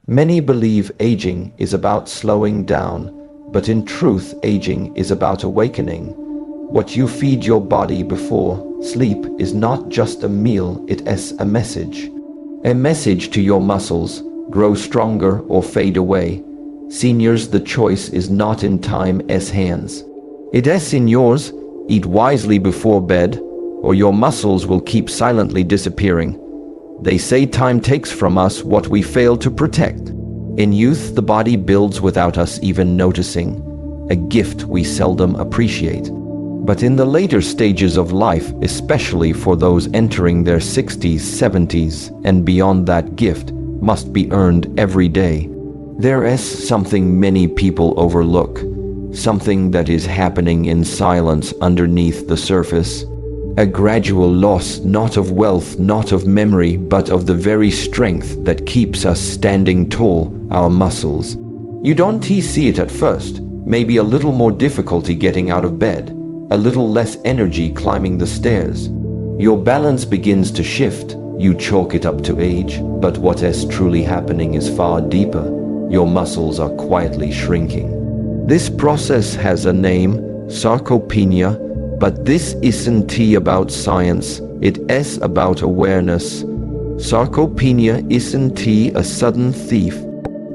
Many believe aging is about slowing down, but in truth, aging is about awakening. What you feed your body before sleep is not just a meal, it is a message. A message to your muscles: grow stronger or fade away. Seniors, the choice is not in time's hands. It is in yours. Eat wisely before bed, or your muscles will keep silently disappearing. They say time takes from us what we fail to protect. In youth, the body builds without us even noticing, a gift we seldom appreciate. But in the later stages of life, especially for those entering their 60s, 70s, and beyond, that gift must be earned every day. There is something many people overlook, something that is happening in silence underneath the surface. A gradual loss, not of wealth, not of memory, but of the very strength that keeps us standing tall, our muscles. You don't see it at first, maybe a little more difficulty getting out of bed, a little less energy climbing the stairs. Your balance begins to shift, you chalk it up to age, but what is truly happening is far deeper. Your muscles are quietly shrinking. This process has a name, sarcopenia, but this isn't about science, it is about awareness. Sarcopenia isn't a sudden thief.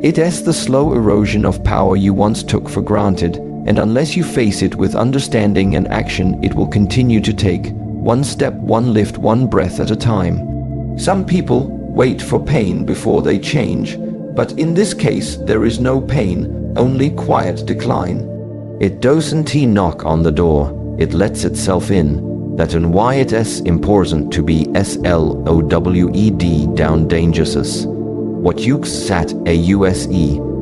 It is the slow erosion of power you once took for granted, and unless you face it with understanding and action, it will continue to take one step, one lift, one breath at a time. Some people wait for pain before they change, but in this case there is no pain, only quiet decline. It doesn't knock on the door, it lets itself in. That and why it is important to be slowed down dangerous. What you sat a use,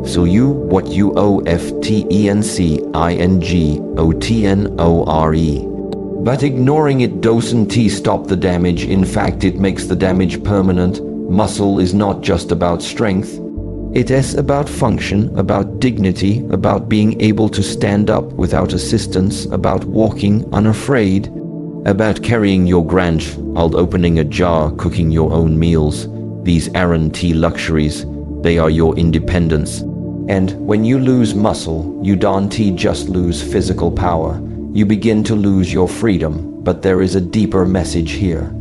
so you what you oftencingotnore. But ignoring it doesn't stop the damage, in fact it makes the damage permanent. Muscle is not just about strength. It is about function, about dignity, about being able to stand up without assistance, about walking unafraid, about carrying your grandchild, opening a jar, cooking your own meals. These aren't luxuries, they are your independence. And when you lose muscle, you don't just lose physical power, you begin to lose your freedom. But there is a deeper message here.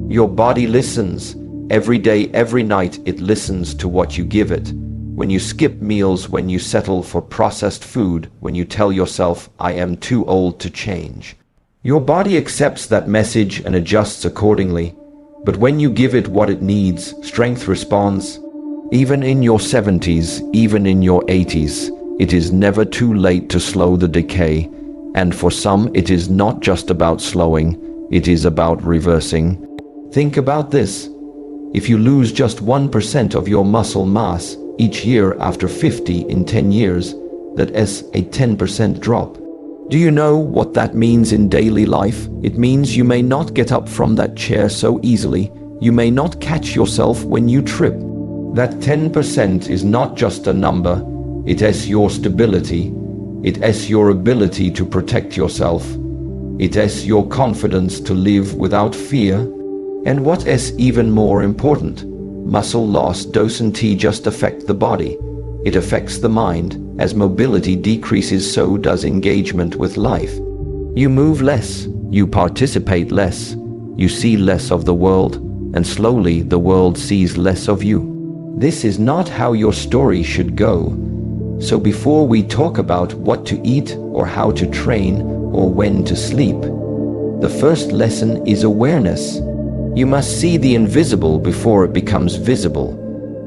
Your body listens. Every day, every night, it listens to what you give it. When you skip meals, when you settle for processed food, when you tell yourself, I am too old to change. Your body accepts that message and adjusts accordingly. But when you give it what it needs, strength responds. Even in your 70s, even in your 80s, it is never too late to slow the decay. And for some, it is not just about slowing, it is about reversing. Think about this. If you lose just 1% of your muscle mass each year after 50 in 10 years, that is a 10% drop. Do you know what that means in daily life? It means you may not get up from that chair so easily. You may not catch yourself when you trip. That 10% is not just a number. It is your stability. It is your ability to protect yourself. It is your confidence to live without fear. And what is even more important, muscle loss doesn't just affect the body, it affects the mind. As mobility decreases, so does engagement with life. You move less, you participate less, you see less of the world, and slowly the world sees less of you. This is not how your story should go. So before we talk about what to eat or how to train or when to sleep, the first lesson is awareness. You must see the invisible before it becomes visible.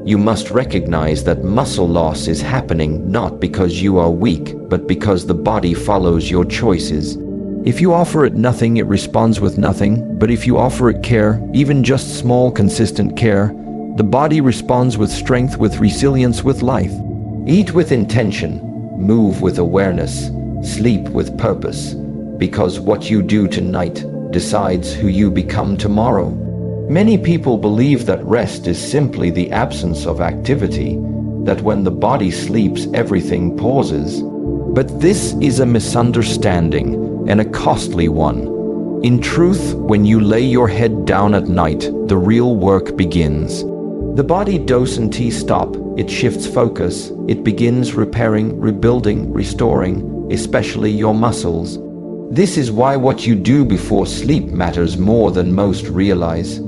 You must recognize that muscle loss is happening not because you are weak, but because the body follows your choices. If you offer it nothing, it responds with nothing. But if you offer it care, even just small, consistent care, the body responds with strength, with resilience, with life. Eat with intention, move with awareness, sleep with purpose, because what you do tonight decides who you become tomorrow. Many people believe that rest is simply the absence of activity, that when the body sleeps, everything pauses. But this is a misunderstanding, and a costly one. In truth, when you lay your head down at night, the real work begins. The body doesn't stop, it shifts focus, it begins repairing, rebuilding, restoring, especially your muscles. This is why what you do before sleep matters more than most realize.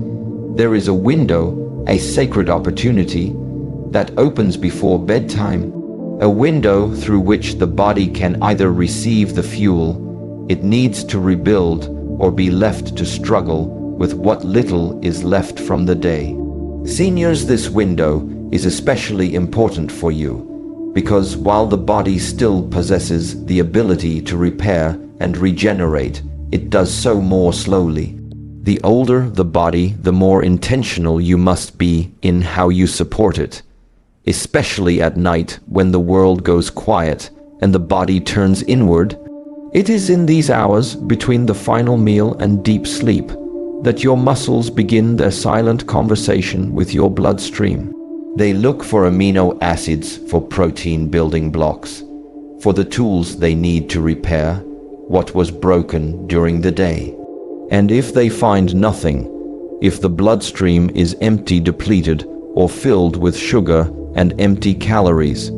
There is a window, a sacred opportunity, that opens before bedtime. A window through which the body can either receive the fuel it needs to rebuild or be left to struggle with what little is left from the day. Seniors, this window is especially important for you because while the body still possesses the ability to repair and regenerate, it does so more slowly. The older the body, the more intentional you must be in how you support it, especially at night when the world goes quiet and the body turns inward. It is in these hours between the final meal and deep sleep that your muscles begin their silent conversation with your bloodstream. They look for amino acids, for protein building blocks, for the tools they need to repair what was broken during the day. And if they find nothing, if the bloodstream is empty, depleted, or filled with sugar and empty calories,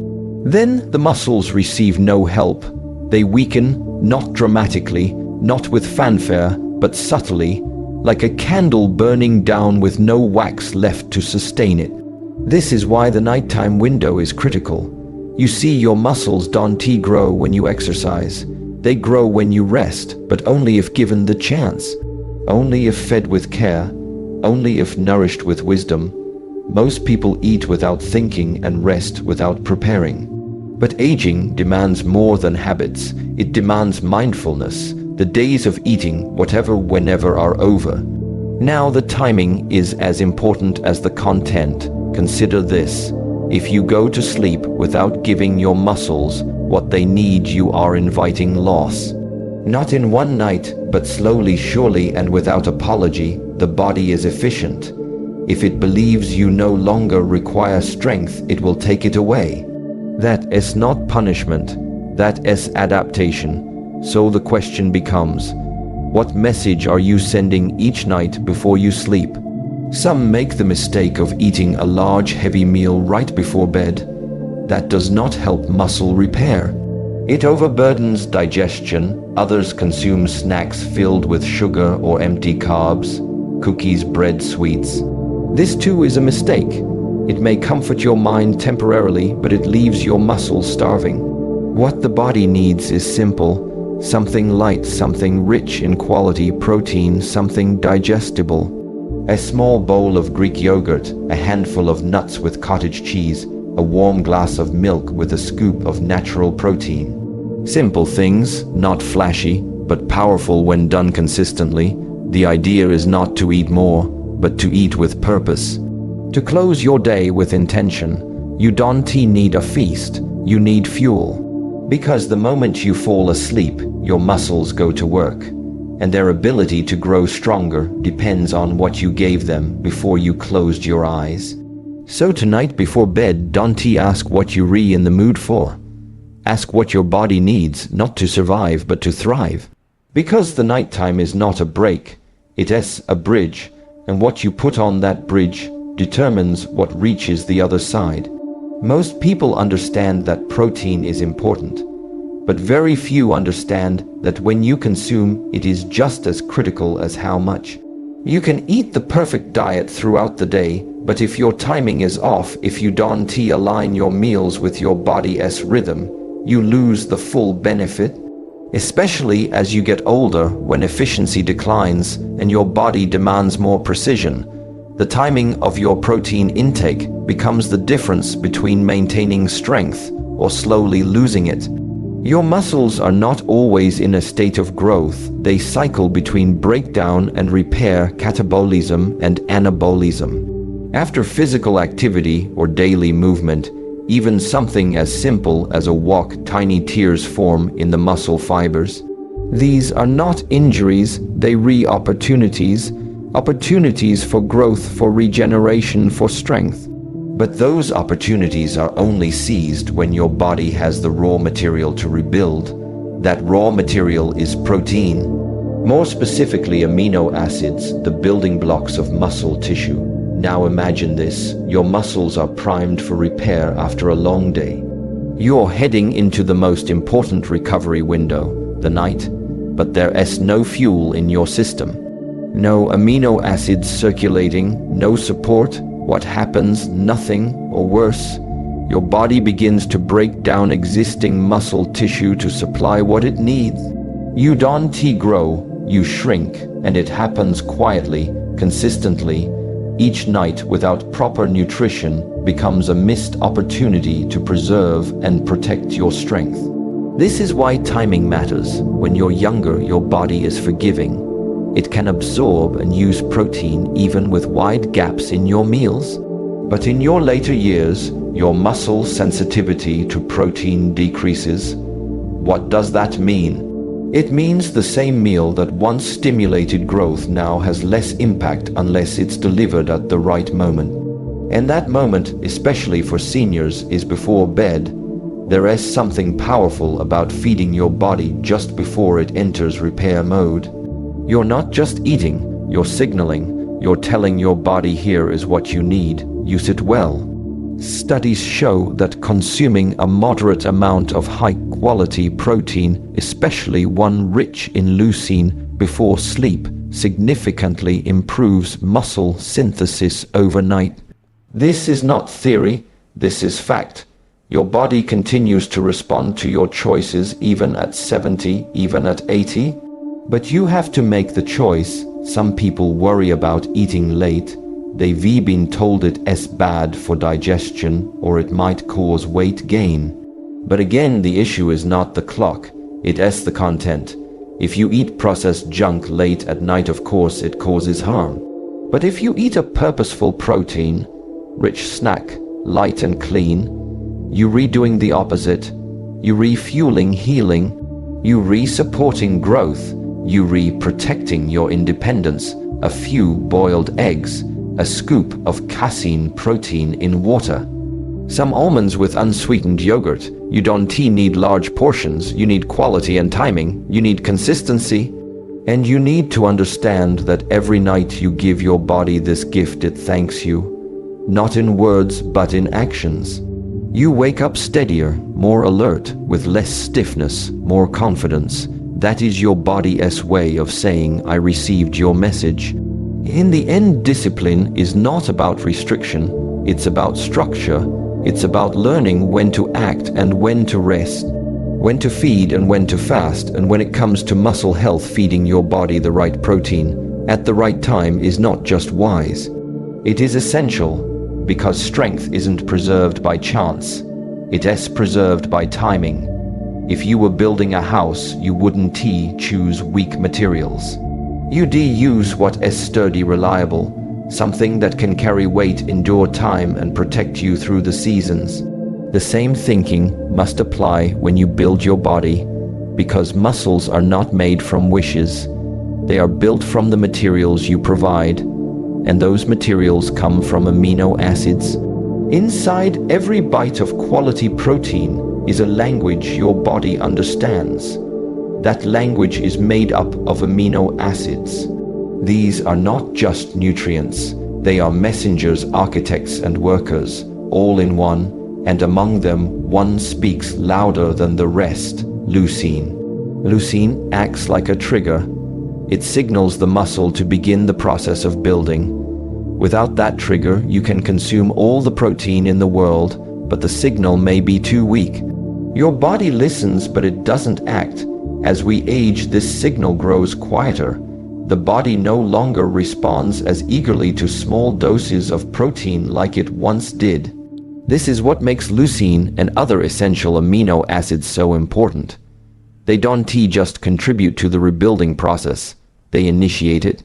then the muscles receive no help. They weaken, not dramatically, not with fanfare, but subtly, like a candle burning down with no wax left to sustain it. This is why the nighttime window is critical. You see, your muscles don't grow when you exercise. They grow when you rest, but only if given the chance. Only if fed with care, only if nourished with wisdom. Most people eat without thinking and rest without preparing. But aging demands more than habits. It demands mindfulness. The days of eating whatever whenever are over. Now the timing is as important as the content. Consider this. If you go to sleep without giving your muscles what they need, you are inviting loss. Not in one night, but slowly, surely, and without apology, the body is efficient. If it believes you no longer require strength, it will take it away. That is not punishment, that is adaptation. So the question becomes, what message are you sending each night before you sleep? Some make the mistake of eating a large heavy meal right before bed. That does not help muscle repair. It overburdens digestion. Others consume snacks filled with sugar or empty carbs, cookies, bread, sweets. This too is a mistake. It may comfort your mind temporarily, but it leaves your muscles starving. What the body needs is simple, something light, something rich in quality protein, something digestible. A small bowl of Greek yogurt, a handful of nuts with cottage cheese, a warm glass of milk with a scoop of natural protein. Simple things, not flashy, but powerful when done consistently. The idea is not to eat more, but to eat with purpose. To close your day with intention. You don't need a feast, you need fuel. Because the moment you fall asleep, your muscles go to work, and their ability to grow stronger depends on what you gave them before you closed your eyes. So tonight before bed, don't ask what you're in the mood for. Ask what your body needs, not to survive, but to thrive. Because the nighttime is not a break, it is a bridge, and what you put on that bridge determines what reaches the other side. Most people understand that protein is important, but very few understand that when you consume, it is just as critical as how much. You can eat the perfect diet throughout the day, but if your timing is off, if you don't align your meals with your body's rhythm, you lose the full benefit. Especially as you get older, when efficiency declines and your body demands more precision, the timing of your protein intake becomes the difference between maintaining strength or slowly losing it. Your muscles are not always in a state of growth. They cycle between breakdown and repair, catabolism and anabolism. After physical activity or daily movement, even something as simple as a walk, tiny tears form in the muscle fibers. These are not injuries, they opportunities for growth, for regeneration, for strength. But those opportunities are only seized when your body has the raw material to rebuild. That raw material is protein. More specifically, amino acids, the building blocks of muscle tissue. Now imagine this, your muscles are primed for repair after a long day. You're heading into the most important recovery window, the night, but there is no fuel in your system. No amino acids circulating, no support. What happens? Nothing, or worse. Your body begins to break down existing muscle tissue to supply what it needs. You don't grow, you shrink, and it happens quietly, consistently. Each night without proper nutrition becomes a missed opportunity to preserve and protect your strength. This is why timing matters. When you're younger, your body is forgiving. It can absorb and use protein even with wide gaps in your meals. But in your later years, your muscle sensitivity to protein decreases. What does that mean? It means the same meal that once stimulated growth now has less impact unless it's delivered at the right moment. And that moment, especially for seniors, is before bed. There is something powerful about feeding your body just before it enters repair mode. You're not just eating, you're signaling. You're telling your body, here is what you need, use it well. Studies show that consuming a moderate amount of high-quality protein, especially one rich in leucine, before sleep significantly improves muscle synthesis overnight. This is not theory, this is fact. Your body continues to respond to your choices even at 70, even at 80. But you have to make the choice. Some people worry about eating late. They've been told it is bad for digestion or it might cause weight gain. But again, the issue is not the clock, it is the content. If you eat processed junk late at night, of course it causes harm. But if you eat a purposeful protein-rich snack, light and clean, you redoing the opposite, you refueling healing, you re-supporting growth, you re-protecting your independence. A few boiled eggs, a scoop of casein protein in water, some almonds with unsweetened yogurt. You don't need large portions, you need quality and timing, you need consistency, and you need to understand that every night you give your body this gift, it thanks you, not in words but in actions. You wake up steadier, more alert, with less stiffness, more confidence. That is your body's way of saying, I received your message. In the end, discipline is not about restriction, it's about structure. It's about learning when to act and when to rest, when to feed and when to fast. And when it comes to muscle health, feeding your body the right protein at the right time is not just wise. It is essential, because strength isn't preserved by chance. It is preserved by timing. If you were building a house, you wouldn't choose weak materials. You'd use what is sturdy, reliable, something that can carry weight, endure time, and protect you through the seasons. The same thinking must apply when you build your body, because muscles are not made from wishes. They are built from the materials you provide, and those materials come from amino acids. Inside every bite of quality protein is a language your body understands. That language is made up of amino acids. These are not just nutrients, they are messengers, architects and workers, all in one, and among them one speaks louder than the rest: leucine. Leucine acts like a trigger. It signals the muscle to begin the process of building. Without that trigger, you can consume all the protein in the world, but the signal may be too weak. Your body listens, but it doesn't act. As we age, this signal grows quieter. The body no longer responds as eagerly to small doses of protein like it once did. This is what makes leucine and other essential amino acids so important. They don't just contribute to the rebuilding process, they initiate it.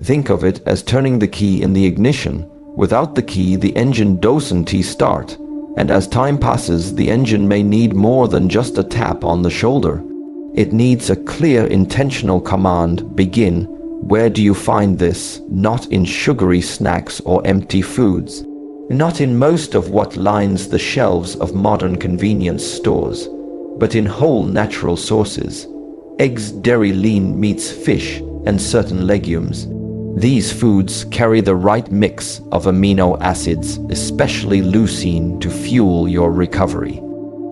Think of it as turning the key in the ignition. Without the key, the engine doesn't start. And as time passes, the engine may need more than just a tap on the shoulder. It needs a clear, intentional command: begin. Where do you find this? Not in sugary snacks or empty foods. Not in most of what lines the shelves of modern convenience stores, but in whole natural sources: eggs, dairy, lean meats, fish, and certain legumes. These foods carry the right mix of amino acids, especially leucine, to fuel your recovery.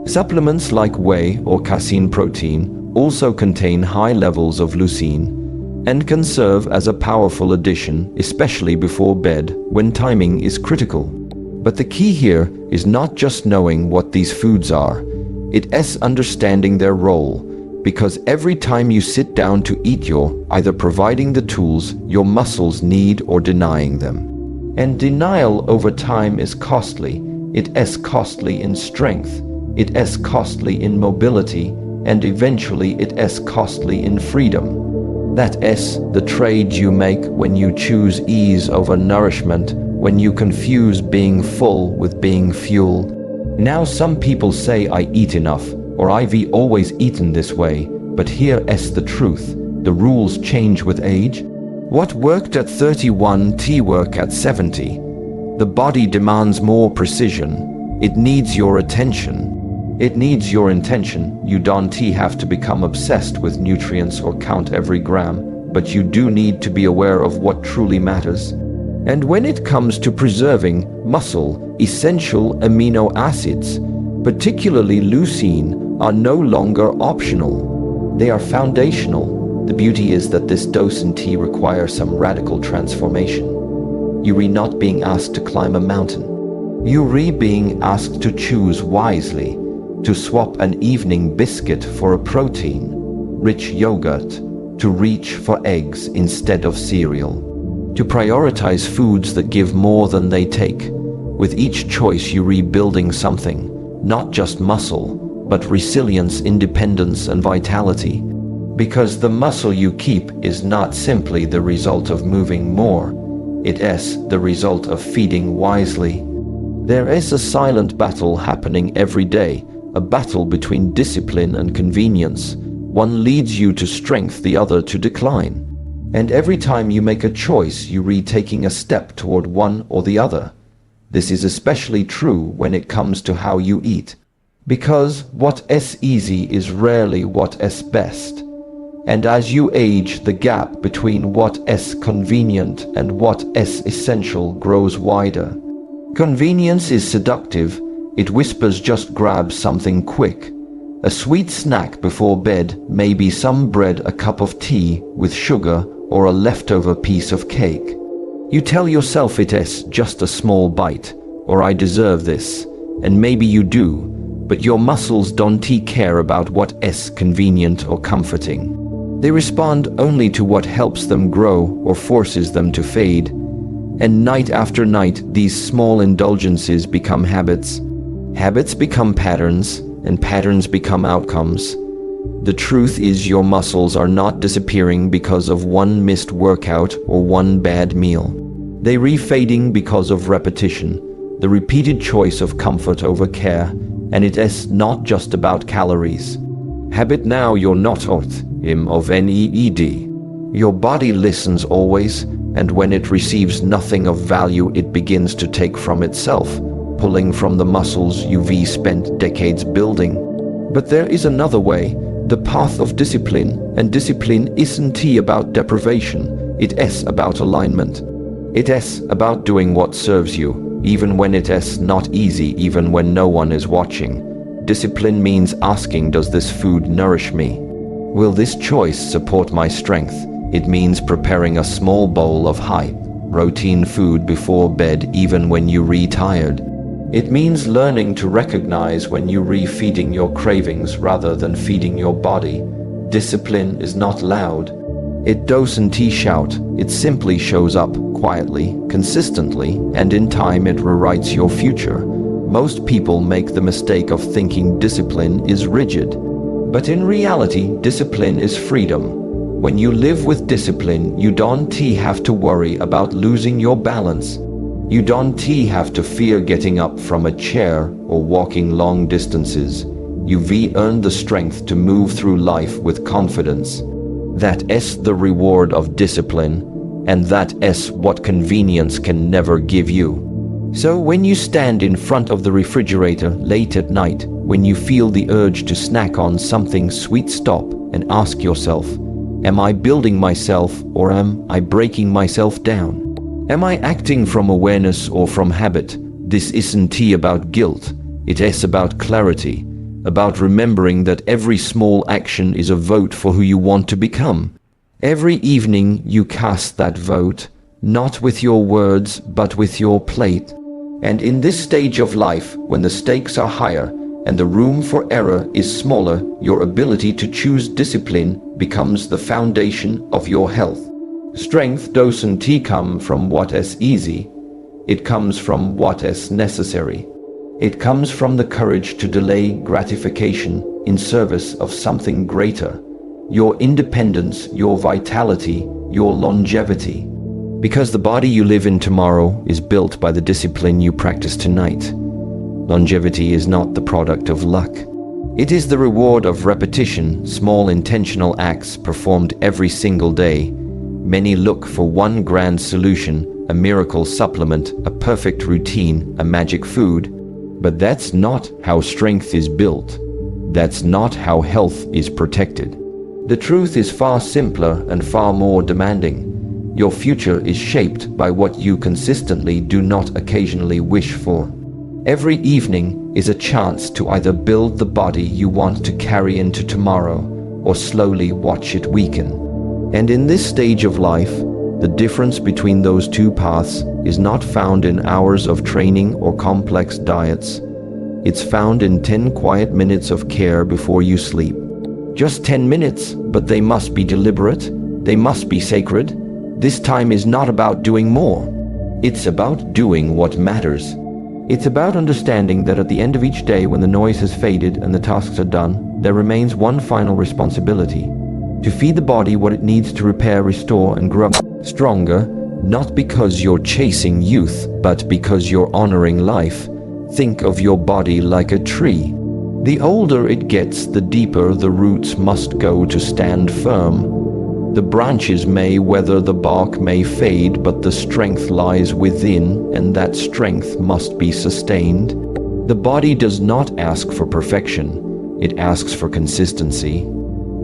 Supplements like whey or casein protein also contain high levels of leucine and can serve as a powerful addition, especially before bed when timing is critical. But the key here is not just knowing what these foods are, it is understanding their role, because every time you sit down to eat, you're either providing the tools your muscles need or denying them. And denial over time is costly. It is costly in strength, it is costly in mobility, and eventually it is costly in freedom. That is the trade you make when you choose ease over nourishment, when you confuse being full with being fuel. Now some people say I eat enough, or I've always eaten this way, but here is the truth. The rules change with age. What worked at 31 t work at 70. The body demands more precision. It needs your attention. It needs your intention. You don't have to become obsessed with nutrients or count every gram, but you do need to be aware of what truly matters. And when it comes to preserving muscle, essential amino acids, particularly leucine, are no longer optional. They are foundational. The beauty is that this dose and tea requires some radical transformation. You're not being asked to climb a mountain. You're being asked to choose wisely, to swap an evening biscuit for a protein-rich yogurt, to reach for eggs instead of cereal, to prioritize foods that give more than they take. With each choice you're rebuilding something, not just muscle, but resilience, independence, and vitality. Because the muscle you keep is not simply the result of moving more, it is the result of feeding wisely. There is a silent battle happening every day, a battle between discipline and convenience. One leads you to strength, the other to decline. And every time you make a choice, you're taking a step toward one or the other. This is especially true when it comes to how you eat, because what is easy is rarely what is best. And as you age, the gap between what is convenient and what is essential grows wider. Convenience is seductive. It whispers, just grab something quick. A sweet snack before bed, maybe some bread, a cup of tea with sugar, or a leftover piece of cake. You tell yourself it is just a small bite, or I deserve this, and maybe you do, but your muscles don't care about what is convenient or comforting. They respond only to what helps them grow or forces them to fade. And night after night, these small indulgences become habits. Habits become patterns, and patterns become outcomes. The truth is, your muscles are not disappearing because of one missed workout or one bad meal. They're refading because of repetition, the repeated choice of comfort over care, and it is not just about calories. Habit now, you're not of need. Your body listens always, and when it receives nothing of value, it begins to take from itself, pulling from the muscles you've spent decades building. But there is another way, the path of discipline, and discipline isn't about deprivation, it is about alignment. It is about doing what serves you, even when it is not easy, even when no one is watching. Discipline means asking, does this food nourish me? Will this choice support my strength? It means preparing a small bowl of high protein food before bed, even when you're tired. It means learning to recognize when you're feeding your cravings rather than feeding your body. Discipline is not loud. It doesn't shout. It simply shows up quietly, consistently, and in time it rewrites your future. Most people make the mistake of thinking discipline is rigid. But in reality, discipline is freedom. When you live with discipline, you don't have to worry about losing your balance. You don't have to fear getting up from a chair or walking long distances. You've earned the strength to move through life with confidence. That is the reward of discipline, and that is what convenience can never give you. So when you stand in front of the refrigerator late at night, when you feel the urge to snack on something sweet, stop and ask yourself, Am I building myself, or am I breaking myself down? Am I acting from awareness or from habit? This isn't about guilt. It is about clarity, about remembering that every small action is a vote for who you want to become. Every evening you cast that vote, not with your words, but with your plate. And in this stage of life, when the stakes are higher and the room for error is smaller, your ability to choose discipline becomes the foundation of your health. Strength doesn't come from what is easy. It comes from what is necessary. It comes from the courage to delay gratification in service of something greater. Your independence, your vitality, your longevity. Because the body you live in tomorrow is built by the discipline you practice tonight. Longevity is not the product of luck. It is the reward of repetition, small intentional acts performed every single day. Many look for one grand solution, a miracle supplement, a perfect routine, a magic food. But that's not how strength is built. That's not how health is protected. The truth is far simpler and far more demanding. Your future is shaped by what you consistently do not occasionally wish for. Every evening is a chance to either build the body you want to carry into tomorrow or slowly watch it weaken. And in this stage of life, the difference between those two paths is not found in hours of training or complex diets. It's found in 10 quiet minutes of care before you sleep. Just 10 minutes, but they must be deliberate. They must be sacred. This time is not about doing more. It's about doing what matters. It's about understanding that at the end of each day, when the noise has faded and the tasks are done, there remains one final responsibility: to feed the body what it needs to repair, restore, and grow stronger, not because you're chasing youth, but because you're honoring life. Think of your body like a tree. The older it gets, the deeper the roots must go to stand firm. The branches may weather, the bark may fade, but the strength lies within, and that strength must be sustained. The body does not ask for perfection. It asks for consistency.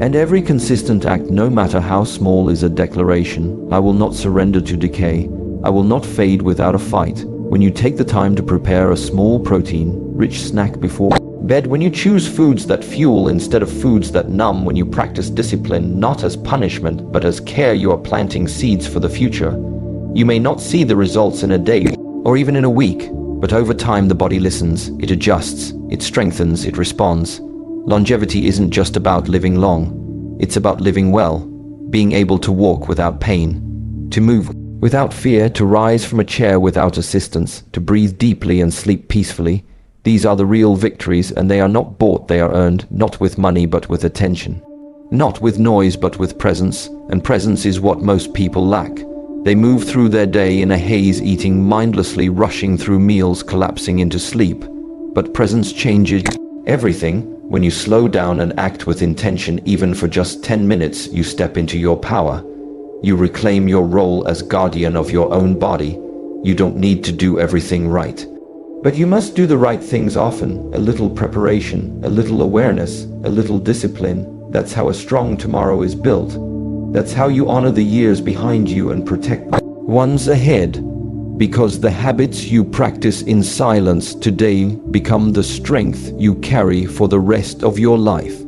And every consistent act, no matter how small, is a declaration: I will not surrender to decay. I will not fade without a fight. When you take the time to prepare a small protein-rich snack before bed, when you choose foods that fuel instead of foods that numb, when you practice discipline not as punishment but as care, you are planting seeds for the future. You may not see the results in a day or even in a week, but over time the body listens, it adjusts, it strengthens, it responds. Longevity isn't just about living long. It's about living well, being able to walk without pain, to move without fear, to rise from a chair without assistance, to breathe deeply and sleep peacefully. These are the real victories, and they are not bought, they are earned, not with money but with attention. Not with noise but with presence, and presence is what most people lack. They move through their day in a haze, eating mindlessly, rushing through meals, collapsing into sleep. But presence changes everything. When you slow down and act with intention, even for just 10 minutes, you step into your power. You reclaim your role as guardian of your own body. You don't need to do everything right. But you must do the right things often. A little preparation, a little awareness, a little discipline. That's how a strong tomorrow is built. That's how you honor the years behind you and protect the ones ahead. Because the habits you practice in silence today become the strength you carry for the rest of your life.